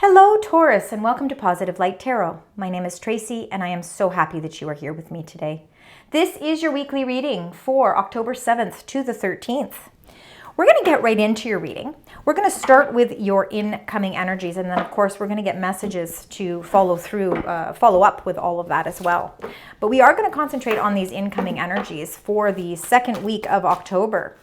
Hello Taurus, and welcome to Positive Light Tarot. My name is Tracy and I am so happy that you are here with me today. This is your weekly reading for October 7th to the 13th. We're going to get right into your reading. We're going to start with your incoming energies, and then of course we're going to get messages to follow up with all of that as well. But we are going to concentrate on these incoming energies for the second week of October.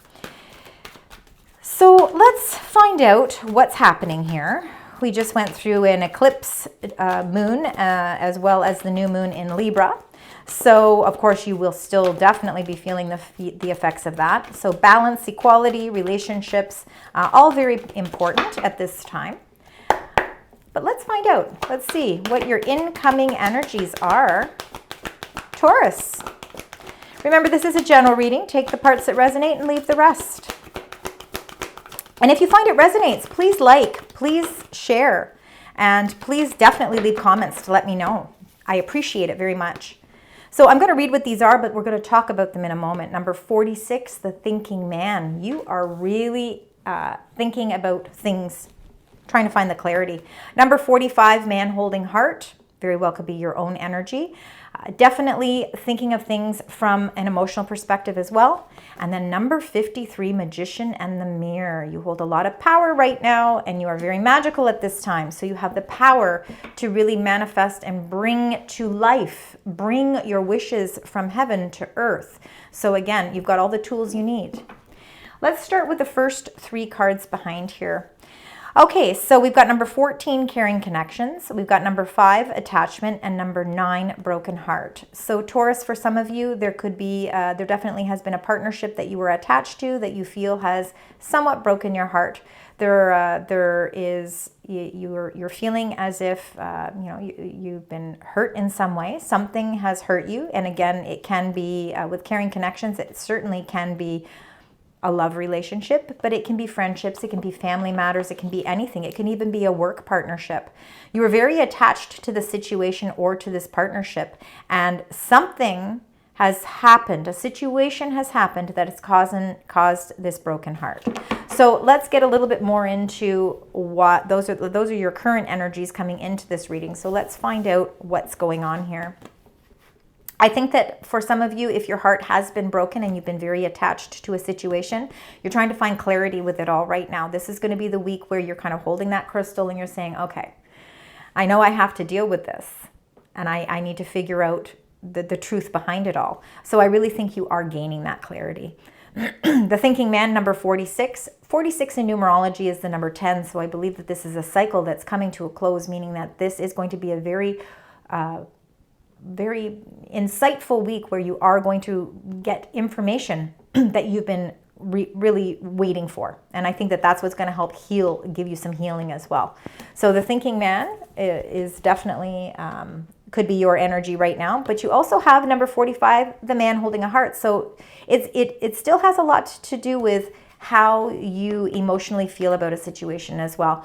So let's find out what's happening here. We just went through an eclipse moon as well as the new moon in Libra. So, of course, you will still definitely be feeling the effects of that. So balance, equality, relationships, all very important at this time. But let's find out. Let's see what your incoming energies are. Taurus. Remember, this is a general reading. Take the parts that resonate and leave the rest. And if you find it resonates, please like, please share, and please definitely leave comments to let me know. I appreciate it very much. So I'm going to read what these are, but we're going to talk about them in a moment. Number 46, the thinking man. You are really thinking about things, trying to find the clarity. Number 45, man holding heart. Very well could be your own energy. Definitely thinking of things from an emotional perspective as well. And then number 53, magician and the mirror. You hold a lot of power right now and you are very magical at this time. So you have the power to really manifest and bring to life, bring your wishes from heaven to earth. So again, you've got all the tools you need. Let's start with the first three cards behind here. Okay, so we've got number 14, caring connections. We've got number 5, attachment, and number 9, broken heart. So Taurus, for some of you, there could be, there definitely has been a partnership that you were attached to that you feel has somewhat broken your heart. There is, you're feeling as if, you've been hurt in some way. Something has hurt you. And again, it can be, with caring connections, it certainly can be a love relationship, but it can be friendships, it can be family matters, it can be anything. It can even be a work partnership. You are very attached to the situation or to this partnership, and something has happened, a situation has happened that has caused this broken heart. So let's get a little bit more into what those are your current energies coming into this reading. So let's find out what's going on here. I think that for some of you, if your heart has been broken and you've been very attached to a situation, you're trying to find clarity with it all right now. This is going to be the week where you're kind of holding that crystal and you're saying, okay, I know I have to deal with this and I need to figure out the truth behind it all. So I really think you are gaining that clarity. The thinking man, number 46. 46 in numerology is the number 10. So I believe that this is a cycle that's coming to a close, meaning that this is going to be a very insightful week where you are going to get information that you've been really waiting for. And I think that that's what's going to help give you some healing as well. So the thinking man is definitely, could be your energy right now, but you also have number 45, the man holding a heart. So it still has a lot to do with how you emotionally feel about a situation as well.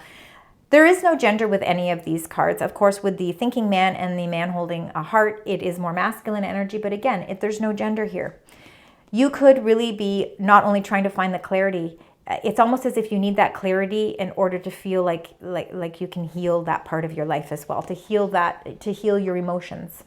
There is no gender with any of these cards. Of course, with the thinking man and the man holding a heart, it is more masculine energy. But again, there's no gender here. You could really be not only trying to find the clarity, it's almost as if you need that clarity in order to feel like you can heal that part of your life as well, to heal your emotions.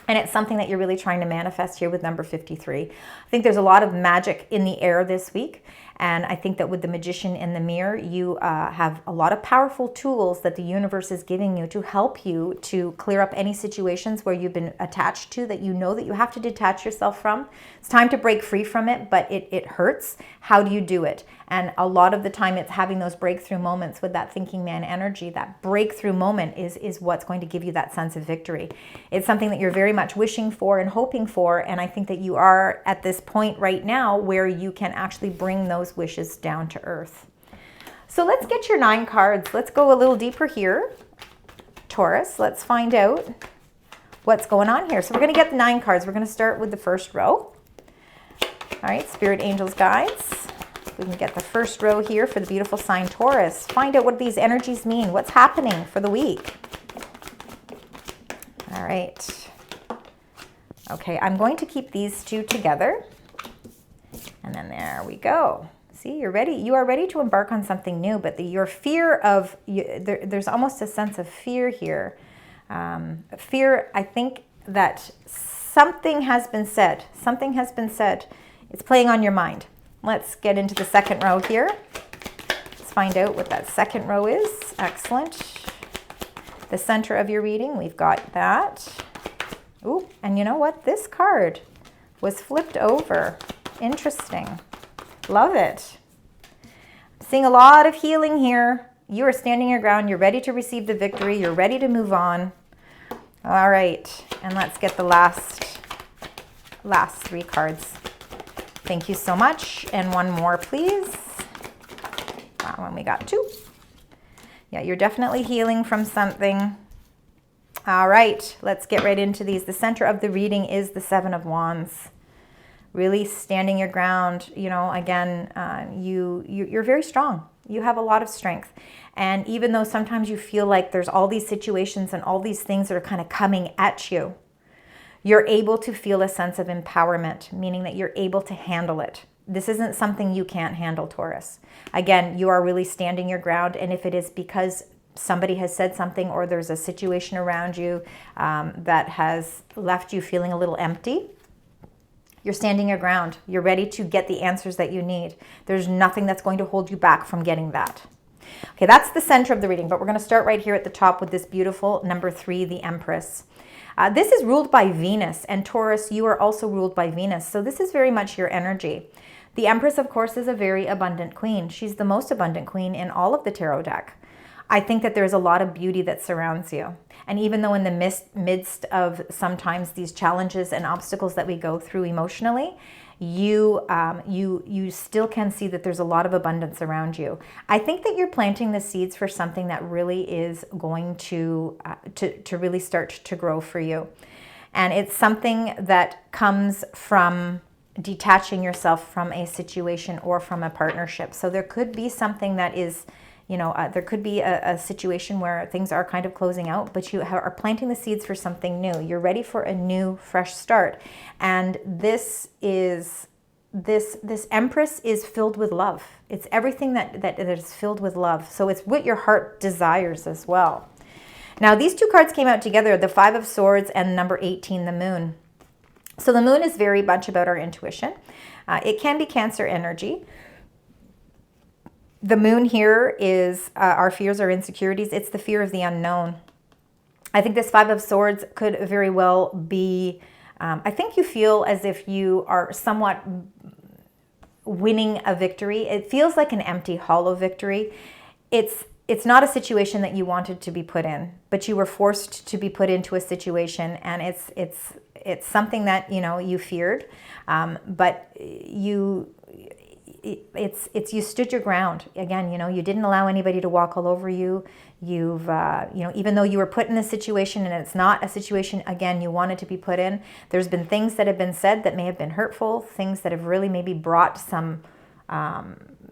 And it's something that you're really trying to manifest here with number 53. I think there's a lot of magic in the air this week. And I think that with the magician in the mirror, you have a lot of powerful tools that the universe is giving you to help you to clear up any situations where you've been attached to that you know that you have to detach yourself from. It's time to break free from it, but it hurts. How do you do it? And a lot of the time it's having those breakthrough moments with that thinking man energy. That breakthrough moment is what's going to give you that sense of victory. It's something that you're very much wishing for and hoping for. And I think that you are at this point right now where you can actually bring those wishes down to earth. So let's get your 9 cards. Let's go a little deeper here. Taurus, let's find out what's going on here. So we're going to get the 9 cards. We're going to start with the first row. All right, spirit, angels, guides. We can get the first row here for the beautiful sign Taurus. Find out what these energies mean. What's happening for the week? All right. Okay, I'm going to keep these two together. And then there we go. See, you're ready. You are ready to embark on something new, but your fear of, there's almost a sense of fear here. Fear, I think that something has been said. Something has been said. It's playing on your mind. Let's get into the second row here. Let's find out what that second row is. Excellent. The center of your reading, we've got that. Ooh, and you know what? This card was flipped over. Interesting. Love it. Seeing a lot of healing here. You are standing your ground. You're ready to receive the victory. You're ready to move on. All right. And let's get the last 3 cards. Thank you so much. And one more, please. Wow, and we got 2. Yeah, you're definitely healing from something. All right, let's get right into these. The center of the reading is the 7 of Wands. Really standing your ground. You know, again, you're very strong. You have a lot of strength. And even though sometimes you feel like there's all these situations and all these things that are kind of coming at you, you're able to feel a sense of empowerment, meaning that you're able to handle it. This isn't something you can't handle, Taurus. Again, you are really standing your ground, and if it is because somebody has said something or there's a situation around you that has left you feeling a little empty, you're standing your ground. You're ready to get the answers that you need. There's nothing that's going to hold you back from getting that. Okay, that's the center of the reading, but we're going to start right here at the top with this beautiful number 3, the Empress. This is ruled by Venus, and Taurus, you are also ruled by Venus, so this is very much your energy. The Empress, of course, is a very abundant queen. She's the most abundant queen in all of the tarot deck. I think that there's a lot of beauty that surrounds you. And even though in the midst of sometimes these challenges and obstacles that we go through emotionally, you still can see that there's a lot of abundance around you. I think that you're planting the seeds for something that really is going to really start to grow for you. And it's something that comes from detaching yourself from a situation or from a partnership. So there could be something that is, there could be a situation where things are kind of closing out, but you are planting the seeds for something new. You're ready for a new, fresh start. And this Empress is filled with love. It's everything that is filled with love. So it's what your heart desires as well. Now, these 2 cards came out together, the 5 of Swords and number 18, the Moon. So the Moon is very much about our intuition. It can be Cancer energy. The Moon here is our fears, our insecurities. It's the fear of the unknown. I think this 5 of Swords could very well be, I think you feel as if you are somewhat winning a victory. It feels like an empty, hollow victory. It's not a situation that you wanted to be put in, but you were forced to be put into a situation, and it's something that you feared, but you stood your ground. Again, you didn't allow anybody to walk all over you. You've even though you were put in a situation and it's not a situation again you wanted to be put in, there's been things that have been said that may have been hurtful, things that have really maybe brought some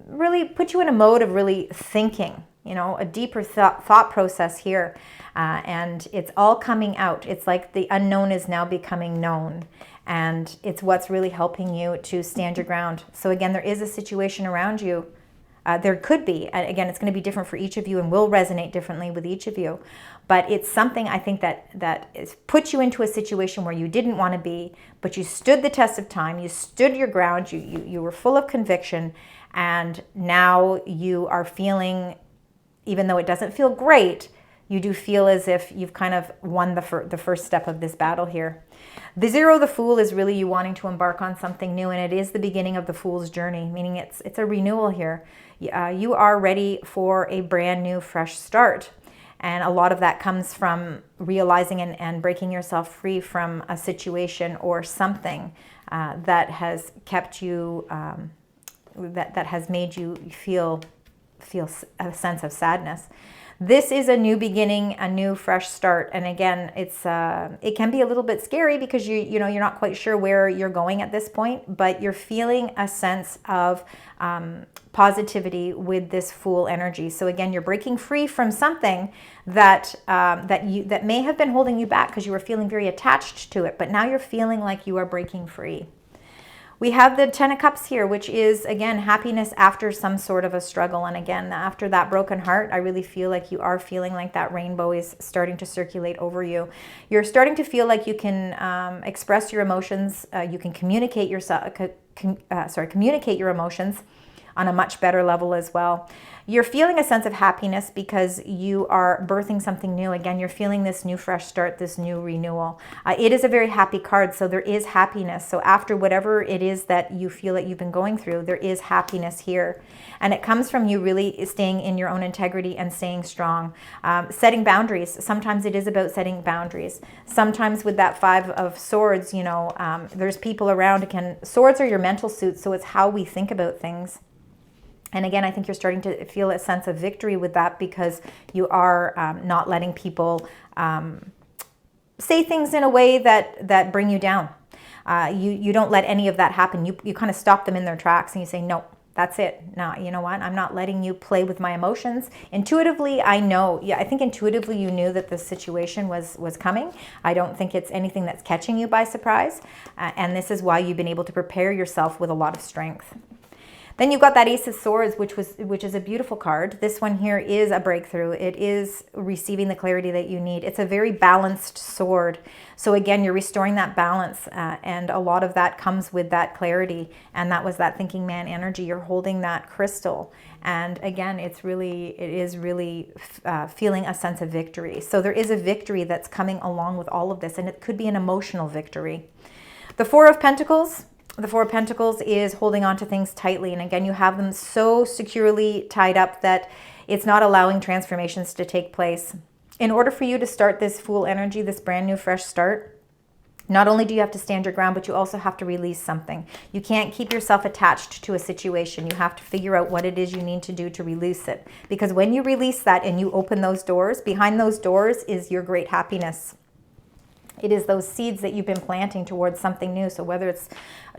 really put you in a mode of really thinking, a deeper thought process here. And it's all coming out. It's like the unknown is now becoming known. And it's what's really helping you to stand your ground. So again, there is a situation around you. There could be. And again, it's going to be different for each of you and will resonate differently with each of you. But it's something I think that is put you into a situation where you didn't want to be, but you stood the test of time. You stood your ground. You were full of conviction. And now you are feeling, even though it doesn't feel great, you do feel as if you've kind of won the first step of this battle here. The 0, the Fool, is really you wanting to embark on something new, and it is the beginning of the Fool's journey, meaning it's a renewal here. You are ready for a brand new, fresh start. And a lot of that comes from realizing and breaking yourself free from a situation or something that has kept you, that has made you feel a sense of sadness. This is a new beginning, a new fresh start. And again, it can be a little bit scary because you're not quite sure where you're going at this point, but you're feeling a sense of positivity with this Fool energy. So again, you're breaking free from something that may have been holding you back because you were feeling very attached to it, but now you're feeling like you are breaking free. We have the 10 of Cups here, which is, again, happiness after some sort of a struggle. And again, after that broken heart, I really feel like you are feeling like that rainbow is starting to circulate over you. You're starting to feel like you can express your emotions. You can communicate communicate your emotions on a much better level as well. You're feeling a sense of happiness because you are birthing something new. Again, you're feeling this new fresh start, this new renewal. It is a very happy card, so there is happiness. So after whatever it is that you feel that you've been going through, there is happiness here. And it comes from you really staying in your own integrity and staying strong. Setting boundaries. Sometimes it is about setting boundaries. Sometimes with that 5 of Swords, you know, there's people around. Swords are your mental suit, so it's how we think about things. And again, I think you're starting to feel a sense of victory with that because you are not letting people say things in a way that bring you down. You don't let any of that happen. You kind of stop them in their tracks and you say, no, that's it. No, you know what? I'm not letting you play with my emotions. Intuitively, I know. Yeah, I think intuitively you knew that this situation was coming. I don't think it's anything that's catching you by surprise. And this is why you've been able to prepare yourself with a lot of strength. Then you've got that Ace of Swords, which is a beautiful card. This one here is a breakthrough. It is receiving the clarity that you need. It's a very balanced sword. So again, you're restoring that balance, and a lot of that comes with that clarity. And that was that thinking man energy. You're holding that crystal. And again, it is really feeling a sense of victory. So there is a victory that's coming along with all of this, and it could be an emotional victory. The Four of Pentacles. The Four of Pentacles is holding on to things tightly. And again, you have them so securely tied up that it's not allowing transformations to take place. In order for you to start this Fool energy, this brand new fresh start, not only do you have to stand your ground, but you also have to release something. You can't keep yourself attached to a situation. You have to figure out what it is you need to do to release it. Because when you release that and you open those doors, behind those doors is your great happiness. It is those seeds that you've been planting towards something new. So whether it's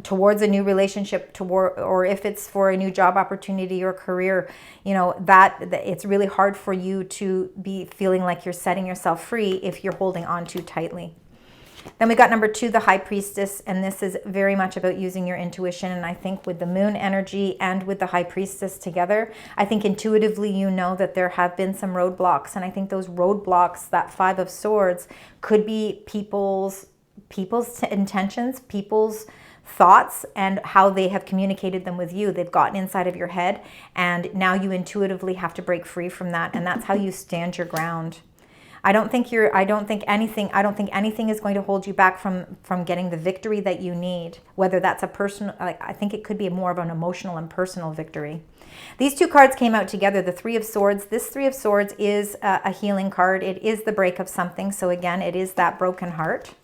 towards a new relationship, or if it's for a new job opportunity or career, you know, that it's really hard for you to be feeling like you're setting yourself free if you're holding on too tightly. Then we got number 2, the High Priestess, and this is very much about using your intuition. And I think with the Moon energy and with the High Priestess together, I think intuitively you know that there have been some roadblocks. And I think those roadblocks, that 5 of Swords, could be people's intentions, people's thoughts, and how they have communicated them with you. They've gotten inside of your head, and now you intuitively have to break free from that. And that's how you stand your ground. I don't think anything is going to hold you back from getting the victory that you need, whether that's a personal, I think it could be more of an emotional and personal victory. These 2 cards came out together, the 3 of Swords. This 3 of Swords is a healing card. It is the break of something. So again, it is that broken heart.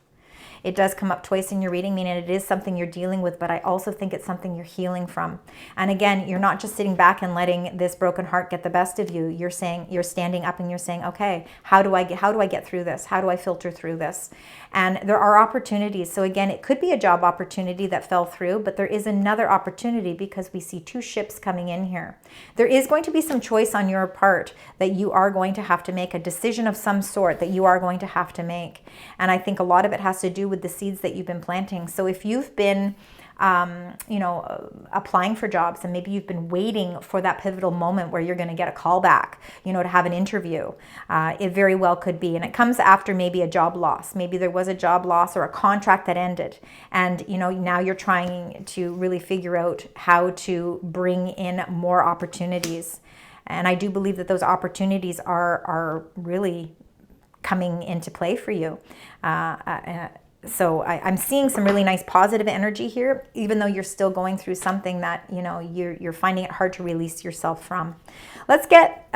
It does come up twice in your reading, meaning it is something you're dealing with, but I also think it's something you're healing from. And again, you're not just sitting back and letting this broken heart get the best of you. You're standing up and you're saying, okay, how do I get through this? How do I filter through this? And there are opportunities. So again, it could be a job opportunity that fell through, but there is another opportunity because we see 2 ships coming in here. There is going to be some choice on your part that you are going to have to make, a decision of some sort that you are going to have to make. And I think a lot of it has to do with the seeds that you've been planting. So if you've been applying for jobs, and maybe you've been waiting for that pivotal moment where you're going to get a call back, to have an interview. It very well could be. And it comes after maybe a job loss. Maybe there was a job loss or a contract that ended. And, now you're trying to really figure out how to bring in more opportunities. And I do believe that those opportunities are really coming into play for you. So I'm seeing some really nice positive energy here, even though you're still going through something that, you're finding it hard to release yourself from. Let's get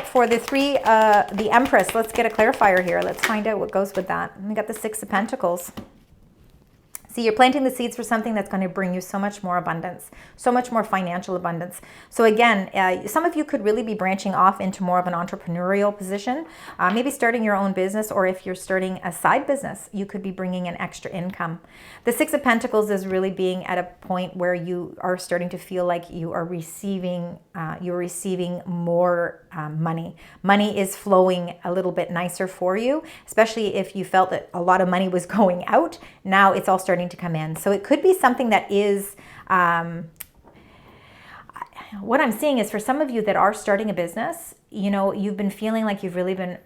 for the Empress, let's get a clarifier here. Let's find out what goes with that. We got the 6 of Pentacles. See, you're planting the seeds for something that's going to bring you so much more abundance, so much more financial abundance. So again, some of you could really be branching off into more of an entrepreneurial position, maybe starting your own business, or if you're starting a side business, you could be bringing in extra income. The 6 of Pentacles is really being at a point where you are starting to feel like you are receiving more money. Money is flowing a little bit nicer for you, especially if you felt that a lot of money was going out. Now it's all starting starting to come in. So it could be something that is, what I'm seeing is for some of you that are starting a business, you know, you've been feeling like you've really been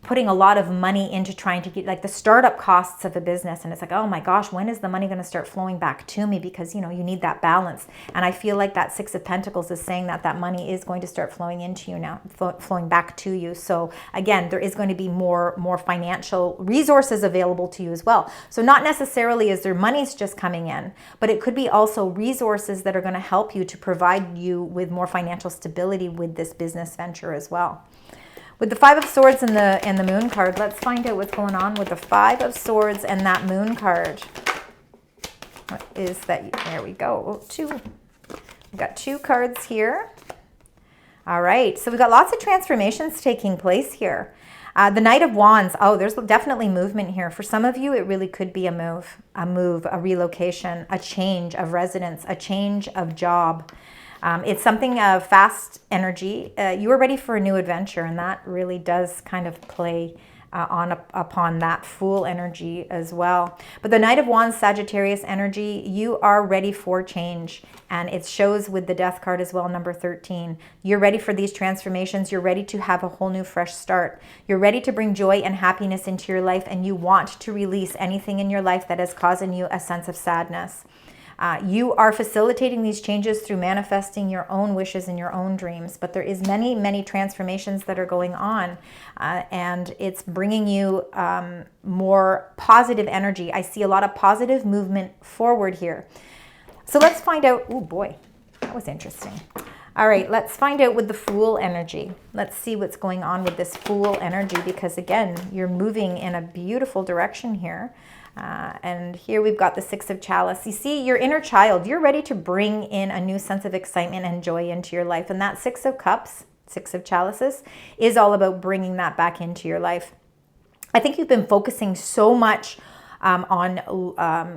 putting a lot of money into trying to get like the startup costs of a business. And it's like, oh my gosh, when is the money going to start flowing back to me? Because, you know, you need that balance. And I feel like that Six of Pentacles is saying that that money is going to start flowing into you now, flowing back to you. So again, there is going to be more financial resources available to you as well. So not necessarily is there money's just coming in, but it could be also resources that are going to help you to provide you with more financial stability with this business venture as well. With the Five of Swords and the Moon card, let's find out what's going on with the Five of Swords and that Moon card. What is that? There we go. Oh, two. We've got two cards here. All right. So we've got lots of transformations taking place here. The Knight of Wands. Oh, there's definitely movement here. For some of you, it really could be a move, a relocation, a change of residence, a change of job. It's something of fast energy. You are ready for a new adventure, and that really does kind of play upon that Fool energy as well. But the Knight of Wands, Sagittarius energy, you are ready for change, and it shows with the Death card as well, number 13. You're ready for these transformations. You're ready to have a whole new fresh start. You're ready to bring joy and happiness into your life, and you want to release anything in your life that is causing you a sense of sadness. You are facilitating these changes through manifesting your own wishes and your own dreams, but there is many transformations that are going on, and it's bringing you more positive energy. I see a lot of positive movement forward here. So let's find out. Oh boy, that was interesting. All right, let's find out with the Fool energy. Let's see what's going on with this Fool energy, because again, you're moving in a beautiful direction here. And here we've got the Six of Chalice. You see, your inner child, you're ready to bring in a new sense of excitement and joy into your life. And that Six of Cups, Six of Chalices, is all about bringing that back into your life. I think you've been focusing so much on,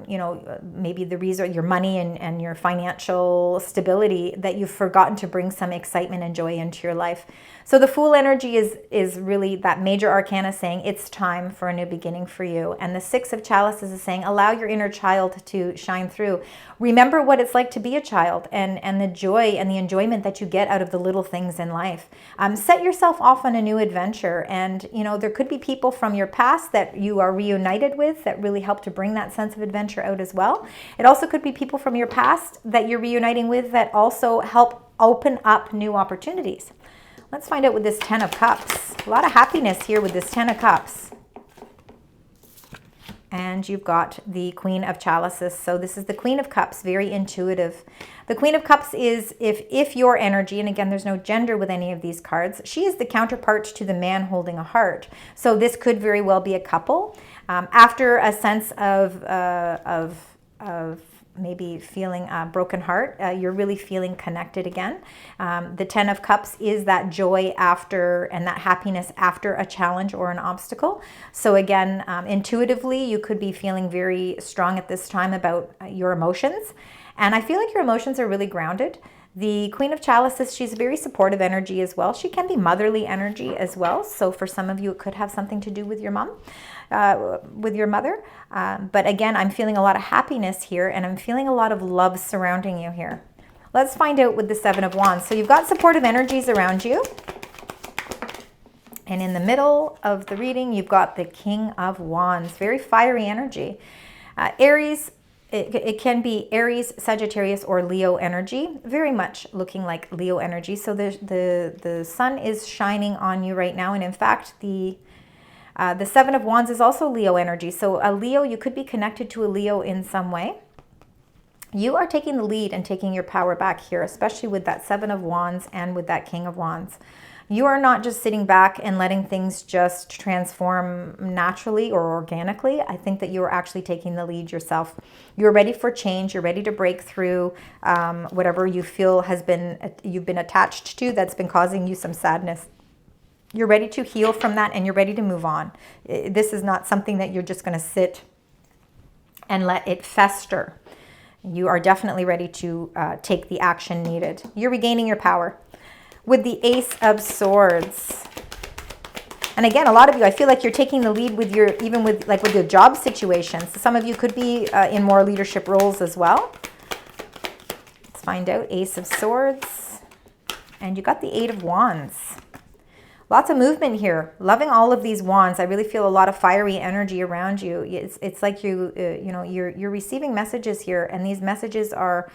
you know, maybe the reason, your money and your financial stability, that you've forgotten to bring some excitement and joy into your life. So the Fool energy is really that major arcana saying it's time for a new beginning for you. And the Six of Chalices is saying allow your inner child to shine through. Remember what it's like to be a child and the joy and the enjoyment that you get out of the little things in life. Set yourself off on a new adventure. And, you know, there could be people from your past that you are reunited with that really help to bring that sense of adventure out as well. It also could be people from your past that you're reuniting with that also help open up new opportunities. Let's find out with this Ten of Cups. A lot of happiness here with this Ten of Cups. And you've got the Queen of Chalices. So this is the Queen of Cups, very intuitive. The Queen of Cups is if your energy, and again, there's no gender with any of these cards, she is the counterpart to the man holding a heart. So this could very well be a couple. After a sense of maybe feeling a broken heart, you're really feeling connected again. The Ten of Cups is that joy after and that happiness after a challenge or an obstacle. So again, intuitively, you could be feeling very strong at this time about your emotions. And I feel like your emotions are really grounded. The Queen of Chalices, she's very supportive energy as well. She can be motherly energy as well. So for some of you, it could have something to do with your mom, with your mother. But again, I'm feeling a lot of happiness here, and I'm feeling a lot of love surrounding you here. Let's find out with the Seven of Wands. So you've got supportive energies around you. And in the middle of the reading, you've got the King of Wands, very fiery energy. Aries, it can be Aries, Sagittarius, or Leo energy, very much looking like Leo energy. So the sun is shining on you right now. And in fact, the Seven of Wands is also Leo energy. So a Leo, you could be connected to a Leo in some way. You are taking the lead and taking your power back here, especially with that Seven of Wands and with that King of Wands. You are not just sitting back and letting things just transform naturally or organically. I think that you are actually taking the lead yourself. You're ready for change. You're ready to break through whatever you feel you've been attached to that's been causing you some sadness. You're ready to heal from that, and you're ready to move on. This is not something that you're just going to sit and let it fester. You are definitely ready to take the action needed. You're regaining your power. With the Ace of Swords, And again, a lot of you, I feel like you're taking the lead with your, even with like with your job situations. So some of you could be in more leadership roles as well. Let's find out. Ace of Swords. And you got the Eight of Wands. Lots of movement here. Loving all of these wands. I really feel a lot of fiery energy around you. It's like you know, you're receiving messages here, and these messages are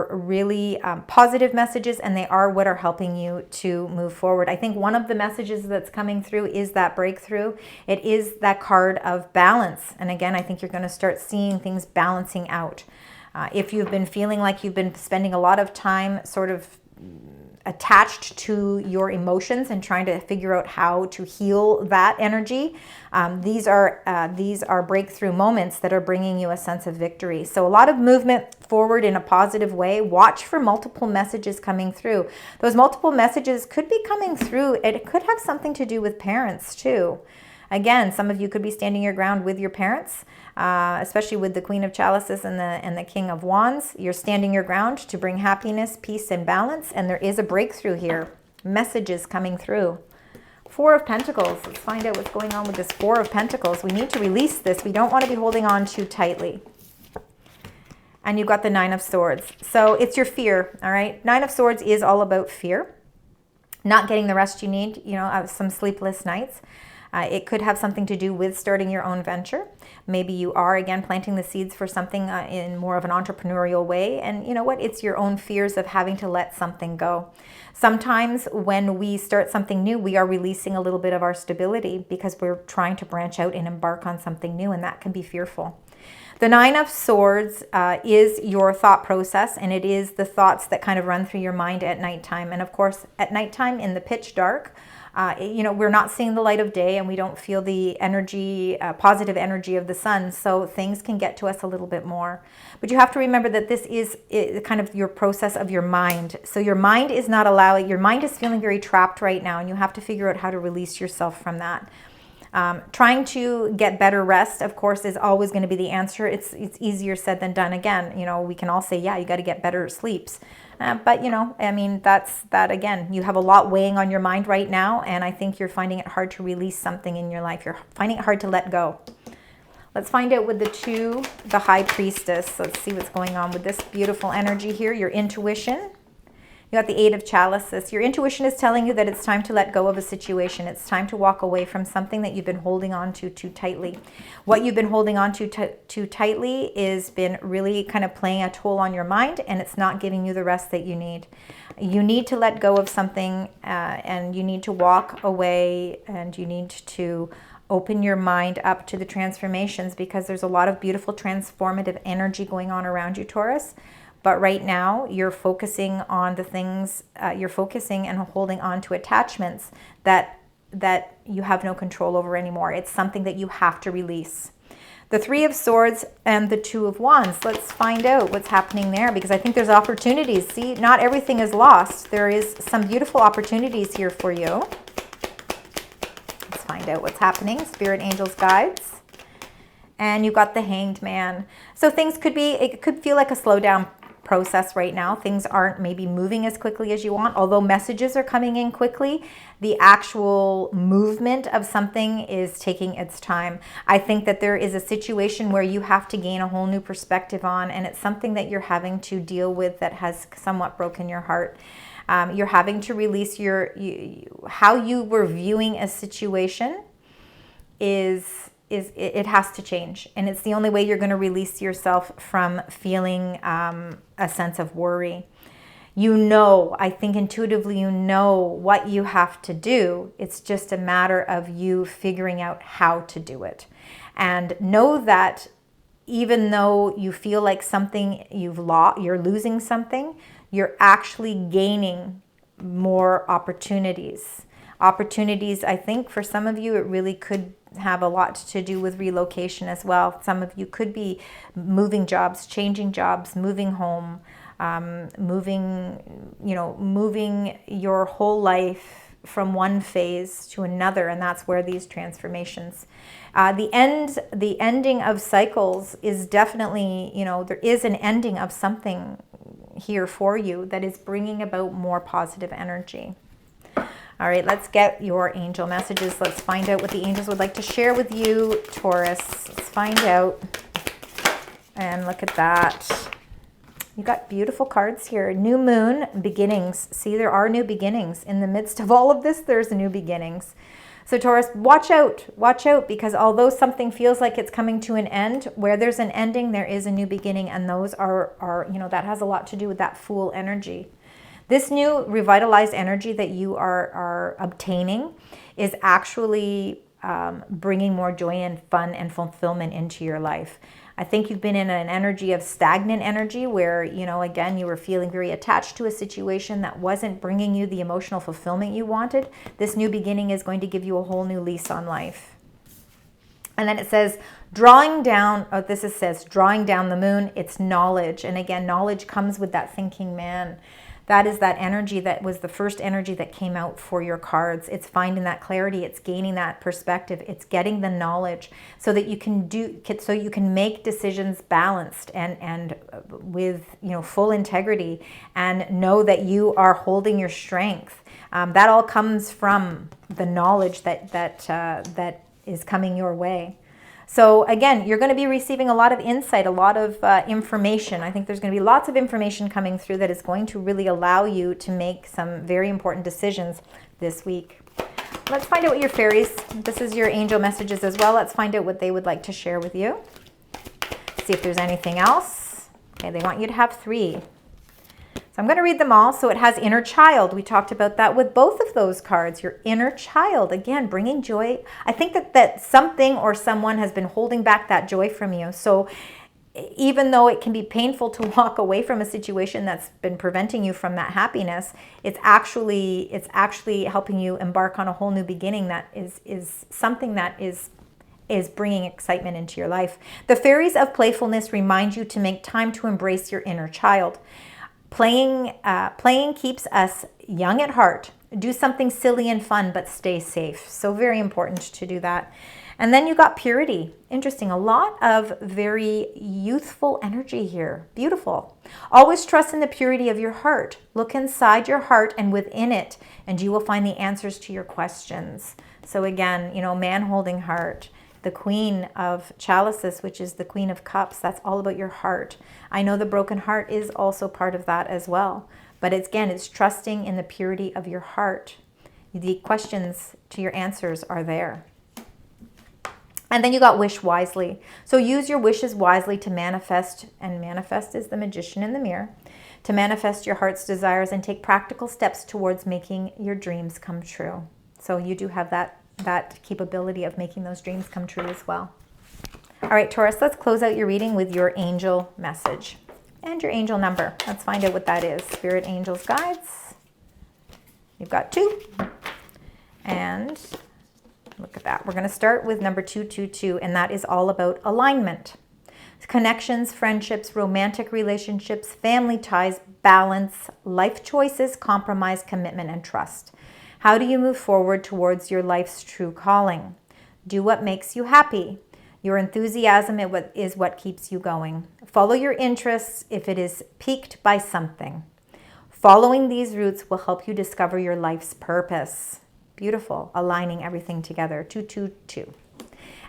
really positive messages, and they are what are helping you to move forward. I think one of the messages that's coming through is that breakthrough. It is that card of balance, and again, I think you're going to start seeing things balancing out. If you've been feeling like you've been spending a lot of time sort of attached to your emotions and trying to figure out how to heal that energy, these are breakthrough moments that are bringing you a sense of victory. So a lot of movement forward in a positive way. Watch for multiple messages coming through. Those multiple messages could be coming through. It could have something to do with parents too. Again, some of you could be standing your ground with your parents, especially with the Queen of Chalices and the King of Wands. You're standing your ground to bring happiness, peace, and balance, and there is a breakthrough here. Messages coming through. Four of Pentacles. Let's find out what's going on with this Four of Pentacles. We need to release this. We don't want to be holding on too tightly. And you've got the Nine of Swords. So it's your fear, all right? Nine of Swords is all about fear. Not getting the rest you need, you know, some sleepless nights. It could have something to do with starting your own venture. Maybe you are, again, planting the seeds for something in more of an entrepreneurial way. And you know what? It's your own fears of having to let something go. Sometimes when we start something new, we are releasing a little bit of our stability because we're trying to branch out and embark on something new, and that can be fearful. The Nine of Swords is your thought process, and it is the thoughts that kind of run through your mind at nighttime. And of course, at nighttime in the pitch dark, you know, we're not seeing the light of day, and we don't feel the energy, positive energy of the sun. So things can get to us a little bit more. But you have to remember that this is kind of your process of your mind. So your mind is not allowing, your mind is feeling very trapped right now, and you have to figure out how to release yourself from that. Trying to get better rest, of course, is always going to be the answer. It's easier said than done. Again, you know, we can all say, yeah, you got to get better sleeps. But, you know, I mean, that again, you have a lot weighing on your mind right now, and I think you're finding it hard to release something in your life. You're finding it hard to let go. Let's find out with the High Priestess. Let's see what's going on with this beautiful energy here, your intuition. You got the Eight of Chalices. Your intuition is telling you that it's time to let go of a situation. It's time to walk away from something that you've been holding on to too tightly. What you've been holding on to too tightly is been really kind of playing a toll on your mind, and it's not giving you the rest that you need. You need to let go of something, and you need to walk away, and you need to open your mind up to the transformations, because there's a lot of beautiful transformative energy going on around you, Taurus. But right now, you're focusing on the things, you're focusing and holding on to attachments that you have no control over anymore. It's something that you have to release. The Three of Swords and the Two of Wands. Let's find out what's happening there, because I think there's opportunities. See, not everything is lost. There is some beautiful opportunities here for you. Let's find out what's happening. Spirit, angels, guides. And you've got the Hanged Man. So things could be, it could feel like a slowdown process right now. Things aren't maybe moving as quickly as you want, although messages are coming in quickly. The actual movement of something is taking its time. I think that there is a situation where you have to gain a whole new perspective on, and it's something that you're having to deal with that has somewhat broken your heart. You're having to release how you were viewing a situation it has to change, and it's the only way you're going to release yourself from feeling a sense of worry. You know, I think intuitively you know what you have to do. It's just a matter of you figuring out how to do it. And know that even though you feel like something you're losing something, you're actually gaining more opportunities. Opportunities, I think for some of you, it really could have a lot to do with relocation as well. Some of you could be moving jobs, changing jobs, moving home, moving your whole life from one phase to another, and that's where these transformations. The ending of cycles is definitely, there is an ending of something here for you that is bringing about more positive energy. All right, let's get your angel messages. Let's find out what the angels would like to share with you, Taurus. Let's find out. And look at that. You got beautiful cards here. New moon, beginnings. See, there are new beginnings. In the midst of all of this, there's new beginnings. So Taurus, watch out, because although something feels like it's coming to an end, where there's an ending, there is a new beginning, and those are that has a lot to do with that Fool energy. This new revitalized energy that you are obtaining is actually bringing more joy and fun and fulfillment into your life. I think you've been in an energy of stagnant energy where, again, you were feeling very attached to a situation that wasn't bringing you the emotional fulfillment you wanted. This new beginning is going to give you a whole new lease on life. And then it says, drawing down the moon, it's knowledge. And again, knowledge comes with that thinking man. That is that energy that was the first energy that came out for your cards. It's finding that clarity. It's gaining that perspective. It's getting the knowledge so that you can make decisions balanced and with full integrity, and know that you are holding your strength. That all comes from the knowledge that is coming your way. So again, you're going to be receiving a lot of insight, a lot of information. I think there's going to be lots of information coming through that is going to really allow you to make some very important decisions this week. Let's find out what your fairies, this is your angel messages as well. Let's find out what they would like to share with you. See if there's anything else. Okay, they want you to have 3. So I'm going to read them all. So it has inner child. We talked about that with both of those cards. Your inner child, again, bringing joy. I think that something or someone has been holding back that joy from you. So even though it can be painful to walk away from a situation that's been preventing you from that happiness, it's actually helping you embark on a whole new beginning that is something that is bringing excitement into your life. The fairies of playfulness remind you to make time to embrace your inner child. Playing keeps us young at heart. Do something silly and fun, but stay safe. So very important to do that. And then you got purity. Interesting. A lot of very youthful energy here. Beautiful. Always trust in the purity of your heart. Look inside your heart and within it, and you will find the answers to your questions. So again, man holding heart. The Queen of Chalices, which is the Queen of Cups, that's all about your heart. I know the broken heart is also part of that as well. But it's trusting in the purity of your heart. The questions to your answers are there. And then you got wish wisely. So use your wishes wisely to manifest, and manifest is the magician in the mirror, to manifest your heart's desires and take practical steps towards making your dreams come true. So you do have that capability of making those dreams come true as well. All right, Taurus, let's close out your reading with your angel message and your angel number. Let's find out what that is. Spirit, angels, guides. You've got 2. And look at that. We're going to start with number 222, and that is all about alignment. Connections, friendships, romantic relationships, family ties, balance, life choices, compromise, commitment, and trust. How do you move forward towards your life's true calling? Do what makes you happy. Your enthusiasm is what keeps you going. Follow your interests if it is piqued by something. Following these routes will help you discover your life's purpose. Beautiful. Aligning everything together. 222.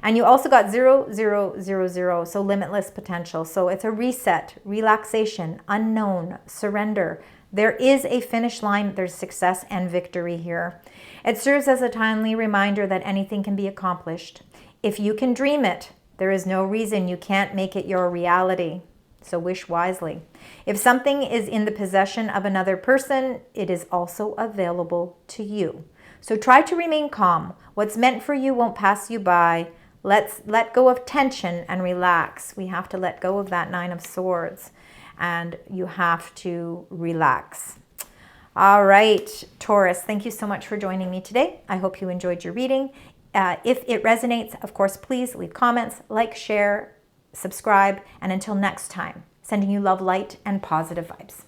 And you also got 0000, so limitless potential. So it's a reset, relaxation, unknown, surrender. There is a finish line. There's success and victory here. It serves as a timely reminder that anything can be accomplished. If you can dream it, there is no reason you can't make it your reality. So wish wisely. If something is in the possession of another person, it is also available to you. So try to remain calm. What's meant for you won't pass you by. Let's let go of tension and relax. We have to let go of that 9 of Swords, and you have to relax. All right, Taurus, thank you so much for joining me today. I hope you enjoyed your reading. If it resonates, of course, please leave comments, like, share, subscribe, and until next time, sending you love, light, and positive vibes.